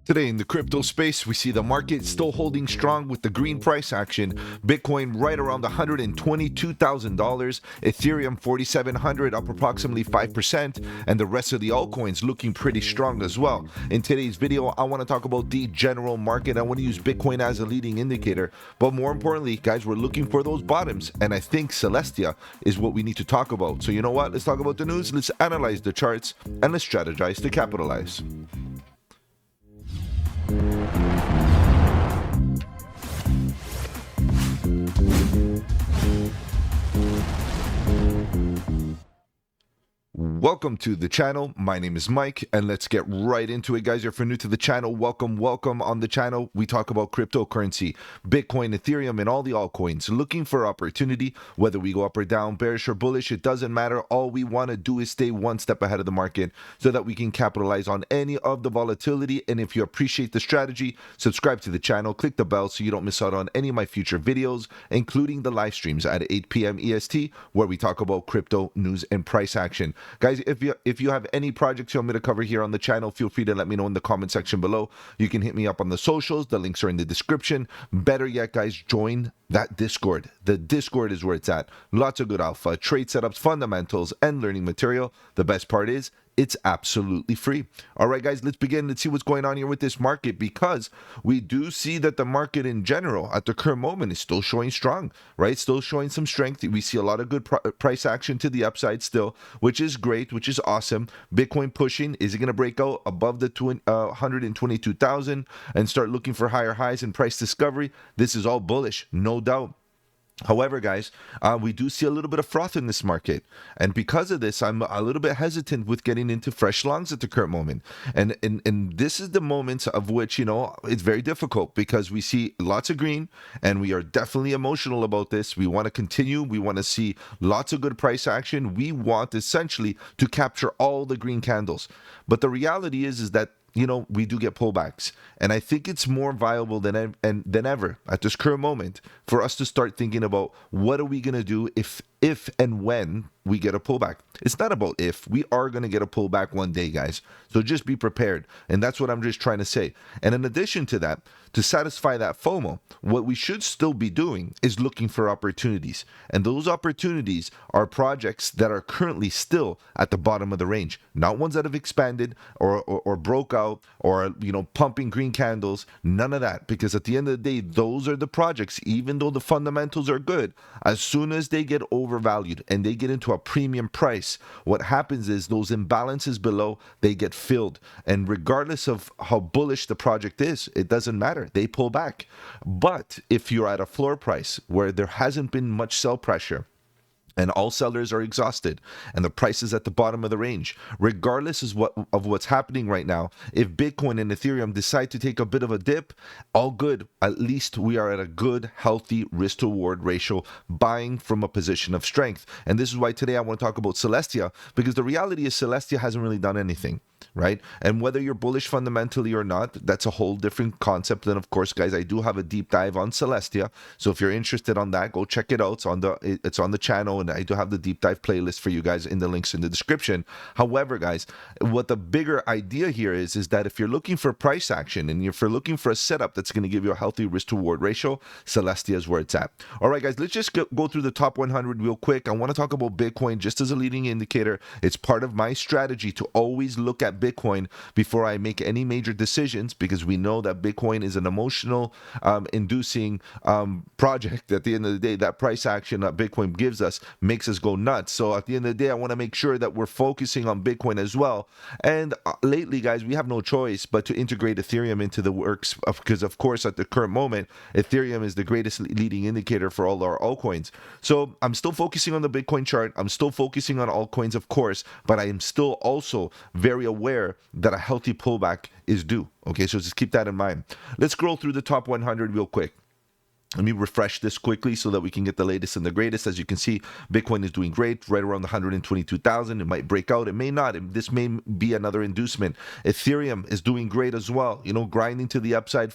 Today in the crypto space, we see the market still holding strong with the green price action. Bitcoin right around $122,000, Ethereum 4,700 up approximately 5%, and the rest of the altcoins looking pretty strong as well. In today's video, I want to talk about the general market. I want to use Bitcoin as a leading indicator, but more importantly, guys, we're looking for those bottoms, and I think Celestia is what we need to talk about. So you know what? Let's talk about the news, let's analyze the charts, and let's strategize to capitalize. Welcome to the channel. My name is Mike, and let's get right into it, guys. If you're new to the channel, welcome on the channel. We talk about cryptocurrency, Bitcoin, Ethereum, and all the altcoins. Looking for opportunity, whether we go up or down, bearish or bullish, it doesn't matter. All we want to do is stay one step ahead of the market so that we can capitalize on any of the volatility. And if you appreciate the strategy, subscribe to the channel, click the bell so you don't miss out on any of my future videos, including the live streams at 8 p.m. EST, where we talk about crypto news and price action. Guys, if you have any projects you want me to cover here on the channel, feel free to let me know in the comment section below. You can hit me up on the socials. The links are in the description. Better yet, guys, join that Discord. The Discord is where it's at. Lots of good alpha, trade setups, fundamentals, and learning material. The best part is it's absolutely free. All right, guys, let's begin. Let's see what's going on here with this market, because we do see that the market in general at the current moment is still showing strong, right? Still showing some strength. We see a lot of good price action to the upside still, which is great, which is awesome. Bitcoin pushing. Is it going to break out above the 122,000 and start looking for higher highs and price discovery? This is all bullish, no doubt. However, guys, we do see a little bit of froth in this market. And because of this, I'm a little bit hesitant with getting into fresh longs at the current moment. And this is the moment of which, it's very difficult, because we see lots of green and we are definitely emotional about this. We want to continue. We want to see lots of good price action. We want essentially to capture all the green candles. But the reality is that we do get pullbacks. And I think it's more viable than ever at this current moment for us to start thinking about what are we going to do if and when we get a pullback. It's not about if. We are going to get a pullback one day, guys. So just be prepared. And that's what I'm just trying to say. And in addition to that, to satisfy that FOMO, what we should still be doing is looking for opportunities. And those opportunities are projects that are currently still at the bottom of the range, not ones that have expanded or broke out or, pumping green candles. None of that. Because at the end of the day, those are the projects, even though the fundamentals are good, as soon as they get overvalued and they get into a premium price, what happens is those imbalances below, they get filled. And regardless of how bullish the project is, it doesn't matter. They pull back. But if you're at a floor price where there hasn't been much sell pressure, and all sellers are exhausted, and the price is at the bottom of the range, regardless of what's happening right now, if Bitcoin and Ethereum decide to take a bit of a dip, all good. At least we are at a good, healthy risk-to-reward ratio, buying from a position of strength. And this is why today I want to talk about Celestia, because the reality is Celestia hasn't really done anything, right? And whether you're bullish fundamentally or not, that's a whole different concept. And of course, guys, I do have a deep dive on Celestia. So if you're interested on that, go check it out. It's on the channel, and I do have the deep dive playlist for you guys in the links in the description. However, guys, what the bigger idea here is that if you're looking for price action and if you're looking for a setup that's going to give you a healthy risk to reward ratio, Celestia is where it's at. All right, guys, let's just go through the top 100 real quick. I want to talk about Bitcoin just as a leading indicator. It's part of my strategy to always look at Bitcoin before I make any major decisions, because we know that Bitcoin is an emotional inducing project. At the end of the day, that price action that Bitcoin gives us makes us go nuts. So at the end of the day, I want to make sure that we're focusing on Bitcoin as well. And lately, guys, we have no choice but to integrate Ethereum into the works, because of course at the current moment, Ethereum is the greatest leading indicator for all our altcoins. So I'm still focusing on the Bitcoin chart. I'm still focusing on altcoins, of course, but I am still also very aware that a healthy pullback is due. Okay, so just keep that in mind. Let's scroll through the top 100 real quick. Let me refresh this quickly so that we can get the latest and the greatest. As you can see, Bitcoin is doing great, right around the 122,000. It might break out. It may not. This may be another inducement. Ethereum is doing great as well. Grinding to the upside,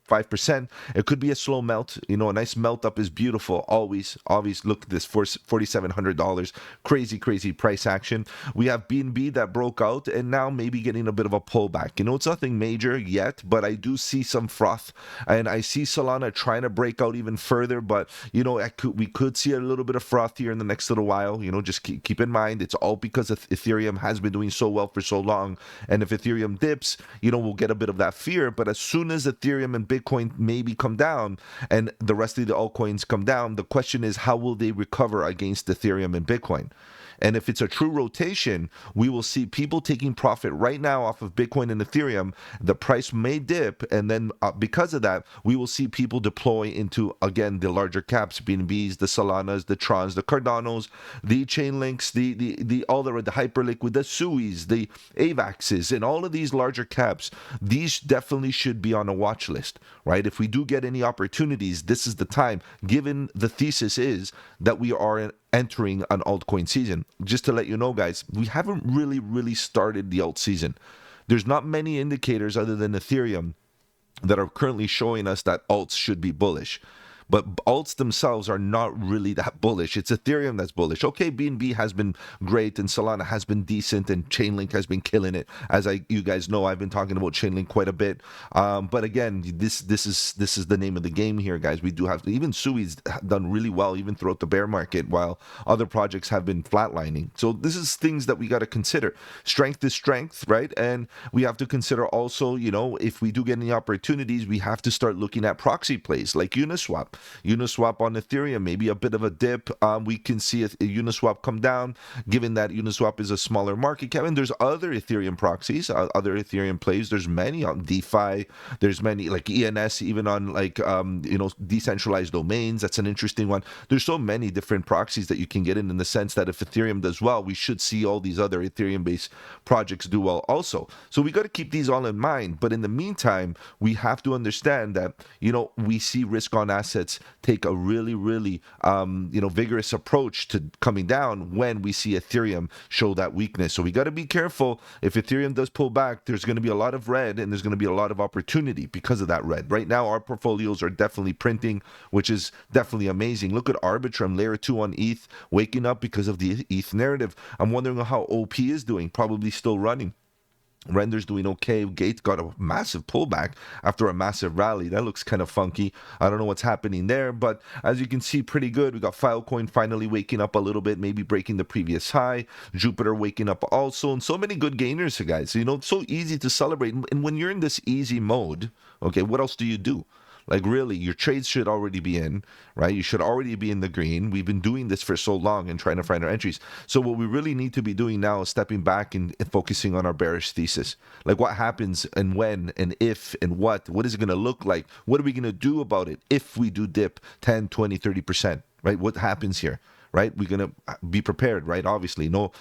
5%. It could be a slow melt. You know, a nice melt up is beautiful. Always look at this for $4,700. Crazy price action. We have BNB that broke out and now maybe getting a bit of a pullback. You know, it's nothing major yet, but I do see some froth, and I see Solana trying to break out even further. But you know, we could see a little bit of froth here in the next little while. You know, just keep in mind it's all because Ethereum has been doing so well for so long, and if Ethereum dips, you know, we'll get a bit of that fear. But as soon as Ethereum and Bitcoin maybe come down and the rest of the altcoins come down, the question is how will they recover against Ethereum and Bitcoin? And if it's a true rotation, we will see people taking profit right now off of Bitcoin and Ethereum. The price may dip, and then because of that, we will see people deploy into, again, the larger caps, BNBs, the Solanas, the Trons, the Cardanos, the Chainlinks, the Hyperliquid, the Suis, the AVAXs, and all of these larger caps. These definitely should be on a watch list, right? If we do get any opportunities, this is the time, given the thesis is that we are entering an altcoin season. Just to let you know, guys, we haven't really started the alt season. There's not many indicators other than Ethereum that are currently showing us that alts should be bullish. But alts themselves are not really that bullish. It's Ethereum that's bullish. Okay, BNB has been great, and Solana has been decent, and Chainlink has been killing it. As you guys know, I've been talking about Chainlink quite a bit. But again, this is the name of the game here, guys. We do have to, even Sui's done really well even throughout the bear market, while other projects have been flatlining. So this is things that we got to consider. Strength is strength, right? And we have to consider also, you know, if we do get any opportunities, we have to start looking at proxy plays like Uniswap. Uniswap on Ethereum, maybe a bit of a dip. We can see a Uniswap come down, given that Uniswap is a smaller market cap. And there's other Ethereum proxies, other Ethereum plays. There's many on DeFi. There's many like ENS, even on like you know, decentralized domains. That's an interesting one. There's so many different proxies that you can get in the sense that if Ethereum does well, we should see all these other Ethereum-based projects do well also. So we got to keep these all in mind. But in the meantime, we have to understand that, you know, we see risk on assets take a really you know, vigorous approach to coming down when we see Ethereum show that weakness. So we got to be careful. If Ethereum does pull back, there's going to be a lot of red, and there's going to be a lot of opportunity because of that red. Right now, our portfolios are definitely printing, which is definitely amazing. Look at Arbitrum, layer 2 on ETH, waking up because of the ETH narrative. I'm wondering how OP is doing, probably still running. Render's doing okay. Gate got a massive pullback after a massive rally. That looks kind of funky. I don't know what's happening there, but as you can see, pretty good. We got Filecoin finally waking up a little bit, maybe breaking the previous high. Jupiter waking up also, and so many good gainers, guys. You know, it's so easy to celebrate. And when you're in this easy mode, okay, what else do you do? Like, really, your trades should already be in, right? You should already be in the green. We've been doing this for so long and trying to find our entries. So what we really need to be doing now is stepping back and focusing on our bearish thesis. Like, what happens and when and if and what is it going to look like? What are we going to do about it if we do dip 10, 20, 30%, right? What happens here? Right, we're gonna be prepared, right? Obviously, no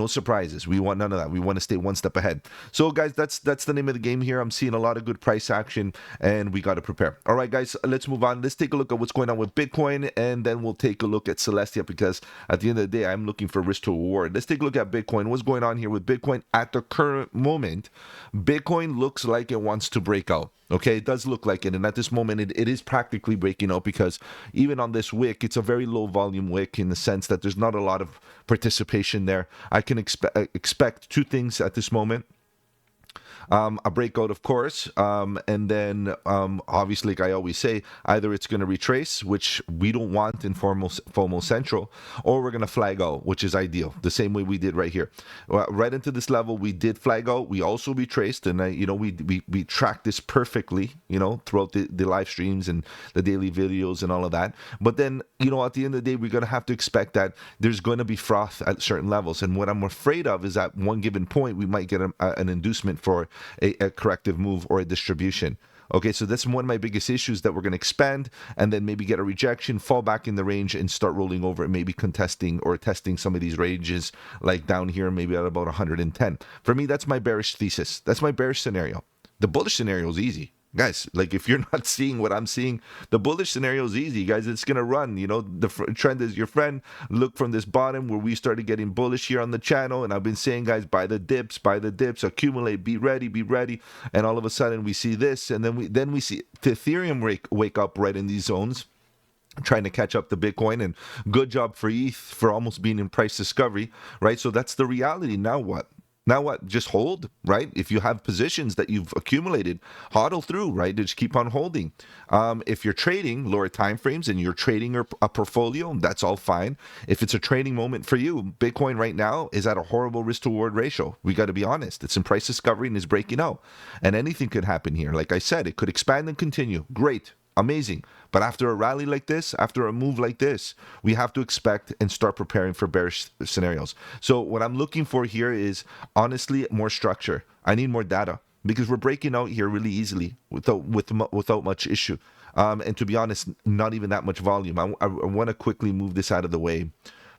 surprises. We want none of that. We want to stay one step ahead. So, guys, that's the name of the game here. I'm seeing a lot of good price action, and we got to prepare. All right, guys, let's move on. Let's take a look at what's going on with Bitcoin, and then we'll take a look at Celestia, because at the end of the day, I'm looking for risk to reward. Let's take a look at Bitcoin. What's going on here with Bitcoin at the current moment? Bitcoin looks like it wants to break out. Okay, it does look like it, and at this moment, it is practically breaking out, because even on this wick, it's a very low volume wick in the sense that there's not a lot of participation there. I can expect two things at this moment. A breakout, of course, and then obviously, like I always say, either it's going to retrace, which we don't want in FOMO Central, or we're going to flag out, which is ideal, the same way we did right here. Right into this level, we did flag out. We also retraced, and we tracked this perfectly, throughout the live streams and the daily videos and all of that. But then, at the end of the day, we're going to have to expect that there's going to be froth at certain levels. And what I'm afraid of is at one given point, we might get an inducement for a corrective move or a distribution. Okay, so that's one of my biggest issues, that we're going to expand and then maybe get a rejection, fall back in the range, and start rolling over and maybe contesting or testing some of these ranges, like down here, maybe at about 110. For me, that's my bearish thesis. That's my bearish scenario. The bullish scenario is easy. Guys, like if you're not seeing what I'm seeing, the bullish scenario is easy, guys. It's gonna run. You know, the trend is your friend. Look from this bottom where we started getting bullish here on the channel, and I've been saying, guys, buy the dips, accumulate, be ready. And all of a sudden we see this, and then we see the Ethereum wake up right in these zones, trying to catch up to Bitcoin. And good job for ETH for almost being in price discovery, right? So that's the reality. Now what? Now what? Just hold, right? If you have positions that you've accumulated, hodl through, right? Just keep on holding. If you're trading lower time frames and you're trading a portfolio, that's all fine. If it's a trading moment for you, Bitcoin right now is at a horrible risk to reward ratio. We got to be honest. It's in price discovery and is breaking out, and anything could happen here. Like I said, it could expand and continue. Great. Amazing. But after a rally like this, after a move like this, we have to expect and start preparing for bearish scenarios. So what I'm looking for here is honestly more structure. I need more data because we're breaking out here really easily without much issue. And to be honest, not even that much volume. I want to quickly move this out of the way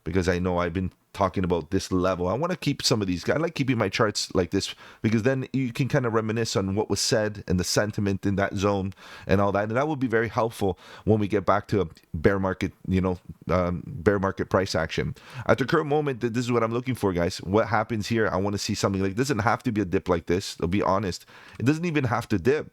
because I know I've been talking about this level. I want to keep some of these. I like keeping my charts like this because then you can kind of reminisce on what was said and the sentiment in that zone and all that. And that will be very helpful when we get back to a bear market, bear market price action. At the current moment, this is what I'm looking for, guys. What happens here? I want to see something like, it doesn't have to be a dip like this. I'll be honest. It doesn't even have to dip.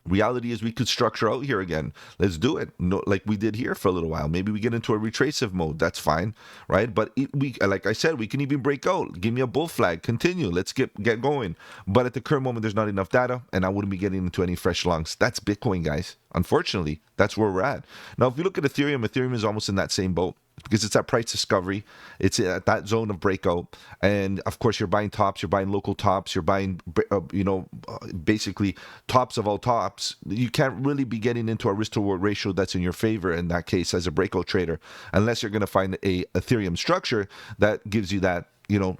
Reality is we could structure out here again. Let's do it. No, like we did here for a little while. Maybe we get into a retractive mode. That's fine, right? But we, like I said, we can even break out. Give me a bull flag. Continue. Let's get going. But at the current moment, there's not enough data, and I wouldn't be getting into any fresh longs. That's Bitcoin, guys. Unfortunately, that's where we're at. Now, if you look at Ethereum, Ethereum is almost in that same boat because it's at price discovery. It's at that zone of breakout. And of course, you're buying tops, you're buying local tops, you're buying, basically tops of all tops. You can't really be getting into a risk to reward ratio that's in your favor in that case as a breakout trader, unless you're going to find a Ethereum structure that gives you that,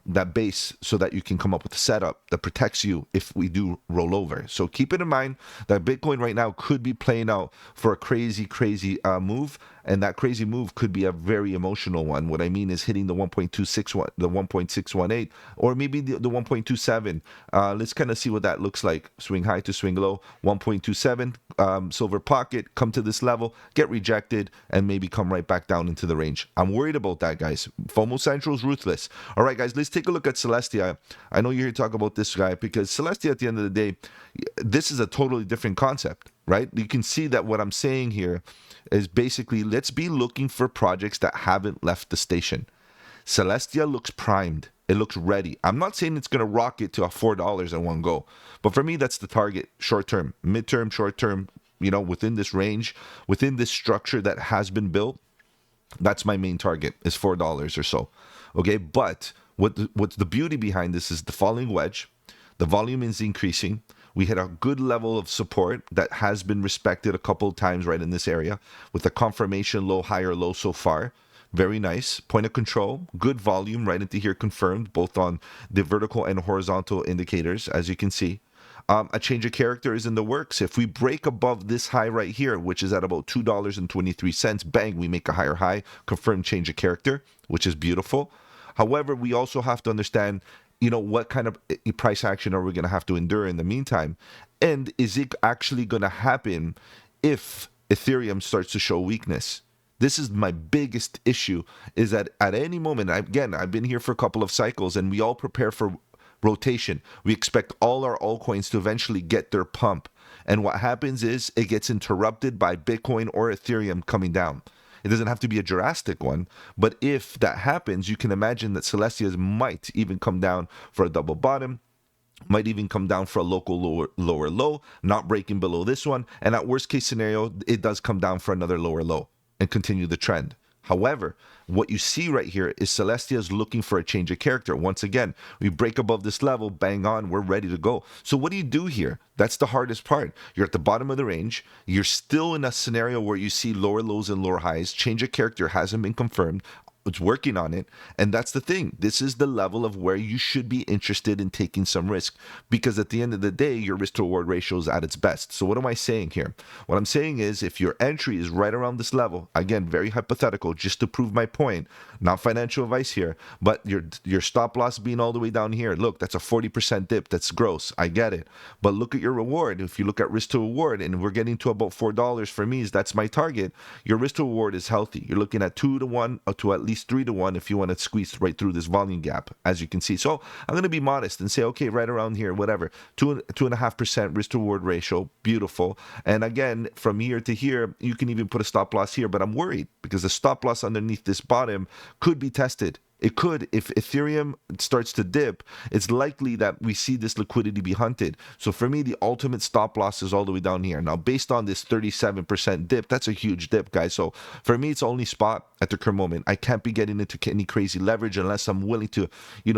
that base so that you can come up with a setup that protects you if we do roll over. So keep it in mind that Bitcoin right now could be playing out for a crazy move. And that crazy move could be a very emotional one. What I mean is hitting the 1.261, the 1.618, or maybe the 1.27. Let's kind of see what that looks like. Swing high to swing low, 1.27, silver pocket, come to this level, get rejected, and maybe come right back down into the range. I'm worried about that, guys. FOMO Central is ruthless. All right, guys, let's take a look at Celestia. I know you're here to talk about this guy because Celestia, at the end of the day, this is a totally different concept, right? You can see that what I'm saying here is basically, let's be looking for projects that haven't left the station. Celestia looks primed. It looks ready. I'm not saying it's going to rocket to a $4 in one go, but for me, that's the target. Short term, midterm, short term, within this range, within this structure that has been built, that's my main target, is $4 or so. Okay, but what's the beauty behind this is the falling wedge. The volume is increasing. We hit a good level of support that has been respected a couple of times right in this area with a confirmation low, higher low so far. Very nice. Point of control, good volume right into here confirmed, both on the vertical and horizontal indicators, as you can see. A change of character is in the works. If we break above this high right here, which is at about $2.23, bang, we make a higher high, confirmed change of character, which is beautiful. However, we also have to understand what kind of price action are we going to have to endure in the meantime? And is it actually going to happen if Ethereum starts to show weakness? This is my biggest issue, is that at any moment, again, I've been here for a couple of cycles and we all prepare for rotation. We expect all our altcoins to eventually get their pump. And what happens is it gets interrupted by Bitcoin or Ethereum coming down. It doesn't have to be a drastic one, but if that happens, you can imagine that Celestia might even come down for a double bottom, might even come down for a local lower low, not breaking below this one, and at worst case scenario, it does come down for another lower low and continue the trend. However, what you see right here is Celestia is looking for a change of character. Once again, we break above this level, bang on, we're ready to go. So what do you do here? That's the hardest part. You're at the bottom of the range. You're still in a scenario where you see lower lows and lower highs. Change of character hasn't been confirmed. It's working on it. And that's the thing. This is the level of where you should be interested in taking some risk, because at the end of the day, your risk to reward ratio is at its best. So what am I saying here? What I'm saying is, if your entry is right around this level, again, very hypothetical, just to prove my point, not financial advice here, but your stop loss being all the way down here, look, that's a 40% dip. That's gross. I get it. But look at your reward. If you look at risk to reward, and we're getting to about $4 for me, that's my target, your risk to reward is healthy. You're looking at 2 to 1 or to at least 3 to 1 if you want to squeeze right through this volume gap, as you can see. So I'm going to be modest and say, okay, right around here, whatever, 2.5% risk to reward ratio, beautiful. And again, from here to here, you can even put a stop loss here, but I'm worried because the stop loss underneath this bottom could be tested. It could. If Ethereum starts to dip, it's likely that we see this liquidity be hunted. So for me, the ultimate stop loss is all the way down here. Now, based on this 37% dip, that's a huge dip, guys. So for me, it's only spot at the current moment. I can't be getting into any crazy leverage unless I'm willing to,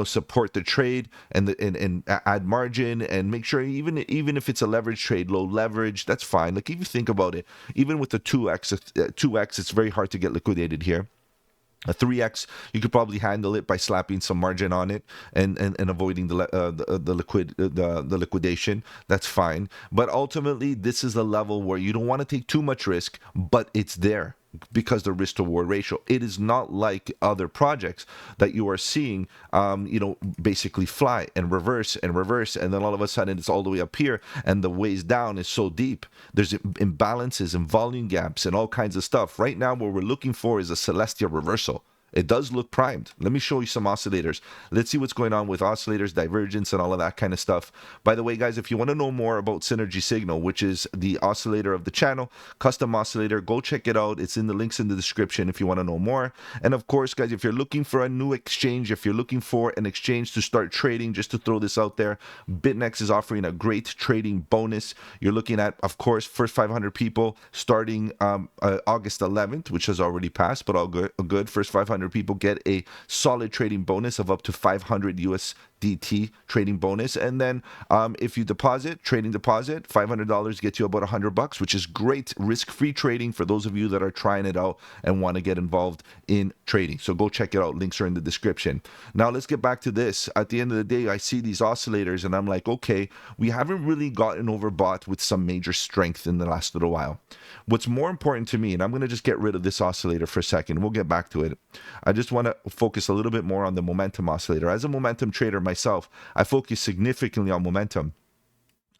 support the trade and add margin and make sure even if it's a leverage trade, low leverage, that's fine. Like if you think about it, even with the 2x, it's very hard to get liquidated here. A 3x, you could probably handle it by slapping some margin on it and avoiding the liquidation. That's fine. But ultimately, this is a level where you don't want to take too much risk, but it's there because the risk to reward ratio. It is not like other projects that you are seeing, basically fly and reverse, and then all of a sudden it's all the way up here, and the ways down is so deep. There's imbalances and volume gaps and all kinds of stuff. Right now, what we're looking for is a Celestia reversal. It does look primed. Let me show you some oscillators. Let's see what's going on with oscillators, divergence, and all of that kind of stuff. By the way, guys, if you want to know more about Synergy Signal, which is the oscillator of the channel, custom oscillator, go check it out. It's in the links in the description if you want to know more. And of course, guys, if you're looking for a new exchange, if you're looking for an exchange to start trading, just to throw this out there, BitNex is offering a great trading bonus. You're looking at, of course, first 500 people starting August 11th, which has already passed, but all good. First 500 people get a solid trading bonus of up to 500 USDT trading bonus. And then if you trading deposit, $500 gets you about $100, which is great risk-free trading for those of you that are trying it out and want to get involved in trading. So go check it out. Links are in the description. Now let's get back to this. At the end of the day, I see these oscillators and I'm like, okay, we haven't really gotten overbought with some major strength in the last little while. What's more important to me, and I'm going to just get rid of this oscillator for a second. We'll get back to it. I just want to focus a little bit more on the momentum oscillator. As a momentum trader myself, I focus significantly on momentum.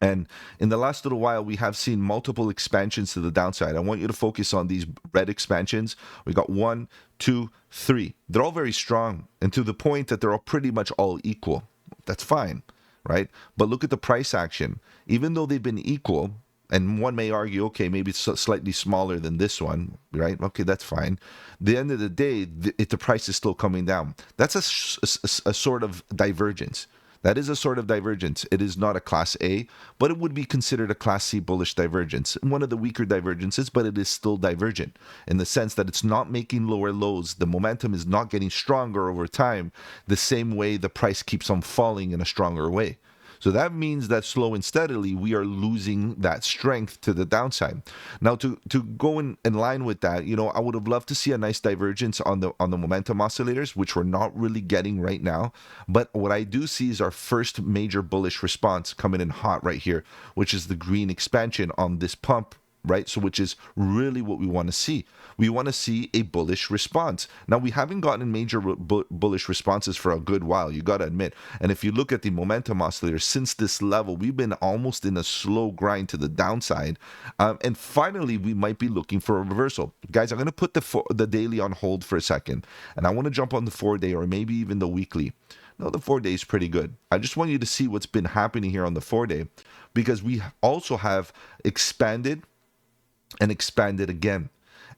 And in the last little while, we have seen multiple expansions to the downside. I want you to focus on these red expansions. We got 1, 2, 3. They're all very strong, and to the point that they're all pretty much all equal. That's fine, right? But look at the price action. Even though they've been equal, and one may argue, okay, maybe it's slightly smaller than this one, right? Okay, that's fine. At the end of the day, the price is still coming down. That's a sort of divergence. That is a sort of divergence. It is not a Class A, but it would be considered a Class C bullish divergence. One of the weaker divergences, but it is still divergent in the sense that it's not making lower lows. The momentum is not getting stronger over time the same way the price keeps on falling in a stronger way. So that means that slow and steadily, we are losing that strength to the downside. Now, to go in line with that, I would have loved to see a nice divergence on the momentum oscillators, which we're not really getting right now. But what I do see is our first major bullish response coming in hot right here, which is the green expansion on this pump, right? So which is really what we want to see. We want to see a bullish response. Now, we haven't gotten major bullish responses for a good while, you got to admit. And if you look at the momentum oscillator, since this level, we've been almost in a slow grind to the downside. And finally, we might be looking for a reversal. Guys, I'm going to put the daily on hold for a second. And I want to jump on the 4-day or maybe even the weekly. No, the 4-day is pretty good. I just want you to see what's been happening here on the 4-day, because we also have expanded and expanded again.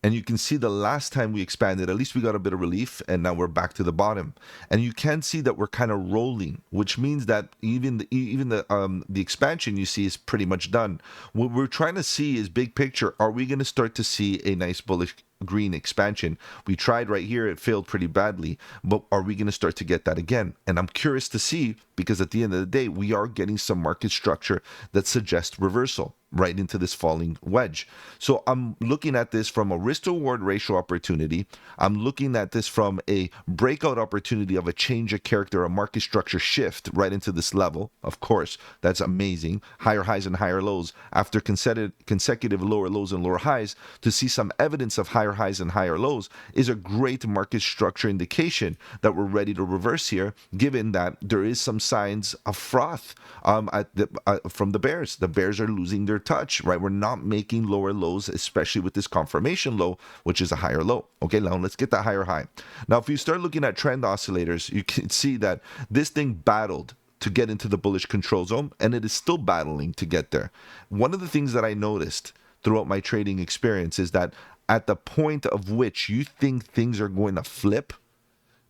And you can see the last time we expanded, at least we got a bit of relief, and now we're back to the bottom. And you can see that we're kind of rolling, which means that even the expansion you see is pretty much done. What we're trying to see is big picture. Are we going to start to see a nice bullish green expansion? We tried right here, it failed pretty badly, but are we going to start to get that again? And I'm curious to see, because at the end of the day, we are getting some market structure that suggests reversal. right into this falling wedge. So I'm looking at this from a risk to reward ratio opportunity. I'm looking at this from a breakout opportunity of a change of character, a market structure shift right into this level. Of course, that's amazing. Higher highs and higher lows after consecutive lower lows and lower highs. To see some evidence of higher highs and higher lows is a great market structure indication that we're ready to reverse here, given that there is some signs of froth from the bears. The bears are losing their touch, right? We're not making lower lows, especially with this confirmation low, which is a higher low. Okay, now let's get that higher high. Now, if you start looking at trend oscillators, you can see that this thing battled to get into the bullish control zone, and it is still battling to get there. One of the things that I noticed throughout my trading experience is that at the point of which you think things are going to flip,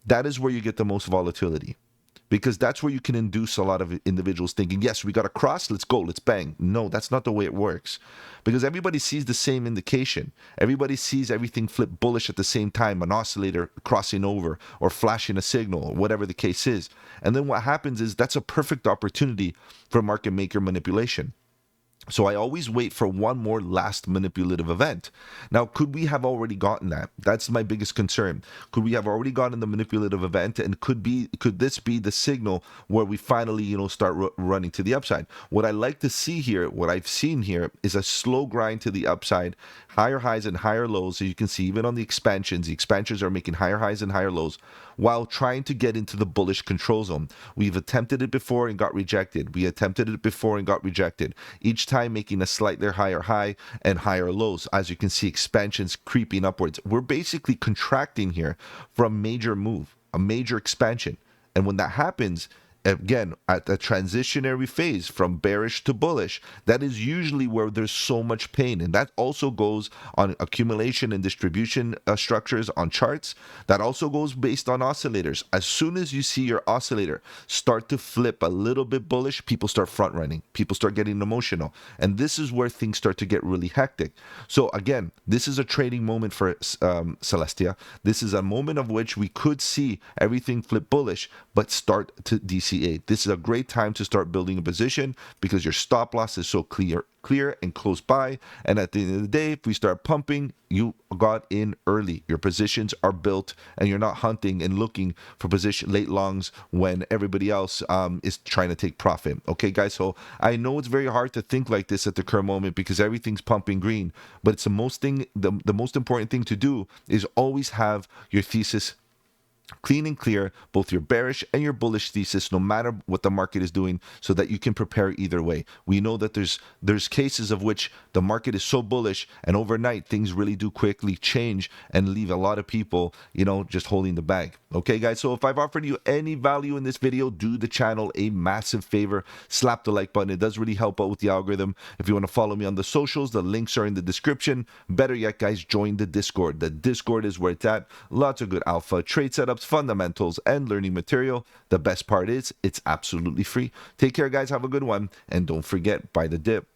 that is where you get the most volatility. Because that's where you can induce a lot of individuals thinking, yes, we got a cross, let's go, let's bang. No, that's not the way it works. Because everybody sees the same indication. Everybody sees everything flip bullish at the same time, an oscillator crossing over or flashing a signal, or whatever the case is. And then what happens is that's a perfect opportunity for market maker manipulation. So I always wait for one more last manipulative event. Now, could we have already gotten that? That's my biggest concern. Could we have already gotten the manipulative event, and could this be the signal where we finally, start running to the upside? What I like to see here, what I've seen here, is a slow grind to the upside, higher highs and higher lows. So you can see even on the expansions are making higher highs and higher lows while trying to get into the bullish control zone. We've attempted it before and got rejected. We attempted it before and got rejected. Each time making a slightly higher high and higher lows. As you can see, expansions creeping upwards. We're basically contracting here for a major move, a major expansion. And when that happens, again, at the transitionary phase from bearish to bullish, that is usually where there's so much pain. And that also goes on accumulation and distribution structures on charts. That also goes based on oscillators. As soon as you see your oscillator start to flip a little bit bullish, people start front running. People start getting emotional. And this is where things start to get really hectic. So again, this is a trading moment for Celestia. This is a moment of which we could see everything flip bullish, but start to DC. This is a great time to start building a position because your stop loss is so clear and close by. And at the end of the day, if we start pumping, you got in early. Your positions are built, and you're not hunting and looking for position late longs when everybody else is trying to take profit. Okay, guys. So I know it's very hard to think like this at the current moment because everything's pumping green. But it's the most important thing to do is always have your thesis clean and clear, both your bearish and your bullish thesis, no matter what the market is doing, so that you can prepare either way. We know that there's cases of which the market is so bullish and overnight things really do quickly change and leave a lot of people, just holding the bag. Okay, guys, so if I've offered you any value in this video, do the channel a massive favor. Slap the like button. It does really help out with the algorithm. If you want to follow me on the socials, the links are in the description. Better yet, guys, join the Discord. The Discord is where it's at. Lots of good alpha, trade setups, fundamentals, and learning material. The best part is it's absolutely free. Take care, guys. Have a good one. And don't forget, buy the dip.